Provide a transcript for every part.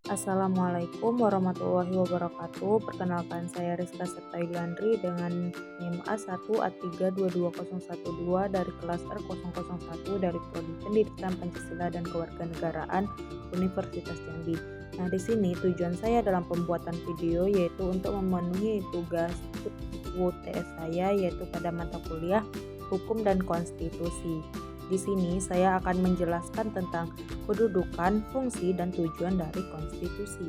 Assalamualaikum warahmatullahi wabarakatuh. Perkenalkan saya Rizka Septailandri dengan NIM A1A3220112 dari kelas R001 dari Prodi Pendidikan Pancasila dan Kewarganegaraan Universitas Jambi. Nah, di sini tujuan saya dalam pembuatan video yaitu untuk memenuhi tugas UTS saya yaitu pada mata kuliah Hukum dan Konstitusi. Di sini saya akan menjelaskan tentang kedudukan, fungsi, dan tujuan dari konstitusi.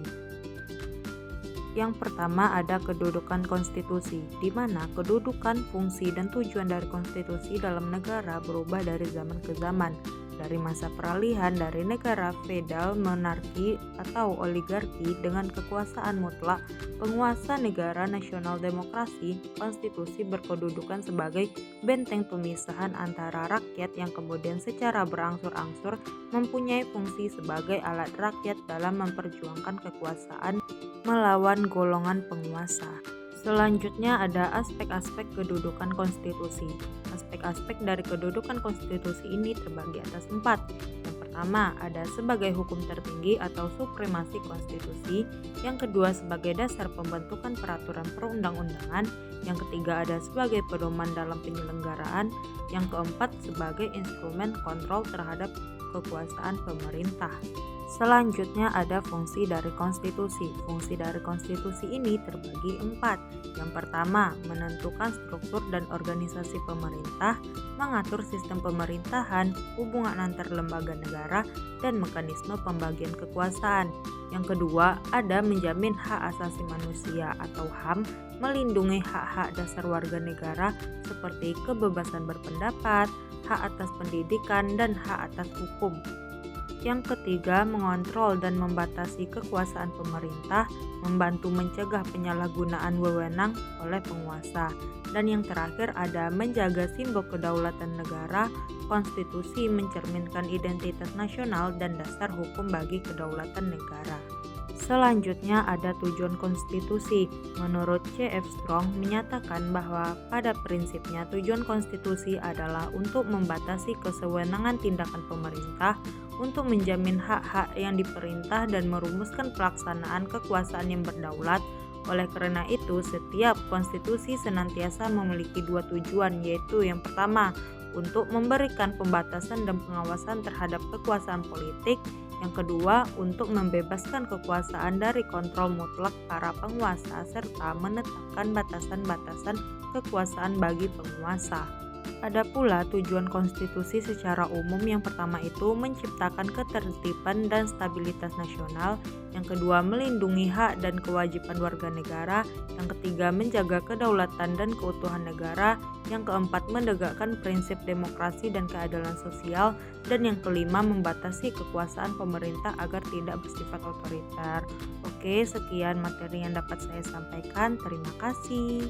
Yang pertama ada kedudukan konstitusi, di mana kedudukan, fungsi, dan tujuan dari konstitusi dalam negara berubah dari zaman ke zaman, dari masa peralihan dari negara feodal, monarki, atau oligarki dengan kekuasaan mutlak, penguasa negara nasional demokrasi. Konstitusi berkedudukan sebagai benteng pemisahan antara rakyat yang kemudian secara berangsur-angsur mempunyai fungsi sebagai alat rakyat dalam memperjuangkan kekuasaan melawan golongan penguasa. Selanjutnya ada aspek-aspek kedudukan konstitusi. Aspek-aspek dari kedudukan konstitusi ini terbagi atas 4. Yang pertama ada sebagai hukum tertinggi atau supremasi konstitusi. Yang kedua sebagai dasar pembentukan peraturan perundang-undangan. Yang ketiga ada sebagai pedoman dalam penyelenggaraan. Yang keempat sebagai instrumen kontrol terhadap kekuasaan pemerintah. Selanjutnya ada fungsi dari konstitusi. Fungsi dari konstitusi ini terbagi 4. Yang pertama, menentukan struktur dan organisasi pemerintah, mengatur sistem pemerintahan, hubungan antar lembaga negara, dan mekanisme pembagian kekuasaan. Yang kedua, ada menjamin hak asasi manusia atau HAM, melindungi hak-hak dasar warga negara seperti kebebasan berpendapat, hak atas pendidikan, dan hak atas hukum. Yang ketiga, mengontrol dan membatasi kekuasaan pemerintah, membantu mencegah penyalahgunaan wewenang oleh penguasa. Dan yang terakhir ada menjaga simbol kedaulatan negara. Konstitusi mencerminkan identitas nasional dan dasar hukum bagi kedaulatan negara. Selanjutnya ada tujuan konstitusi. Menurut C.F. Strong menyatakan bahwa pada prinsipnya tujuan konstitusi adalah untuk membatasi kesewenangan tindakan pemerintah, untuk menjamin hak-hak yang diperintah dan merumuskan pelaksanaan kekuasaan yang berdaulat. Oleh karena itu, setiap konstitusi senantiasa memiliki 2 tujuan, yaitu yang pertama, untuk memberikan pembatasan dan pengawasan terhadap kekuasaan politik. Yang kedua, untuk membebaskan kekuasaan dari kontrol mutlak para penguasa serta menetapkan batasan-batasan kekuasaan bagi penguasa. Ada pula tujuan konstitusi secara umum. Yang pertama itu menciptakan ketertiban dan stabilitas nasional. Yang kedua melindungi hak dan kewajiban warga negara. Yang ketiga menjaga kedaulatan dan keutuhan negara. Yang keempat menegakkan prinsip demokrasi dan keadilan sosial. Dan yang kelima membatasi kekuasaan pemerintah agar tidak bersifat otoriter. Oke, sekian materi yang dapat saya sampaikan. Terima kasih.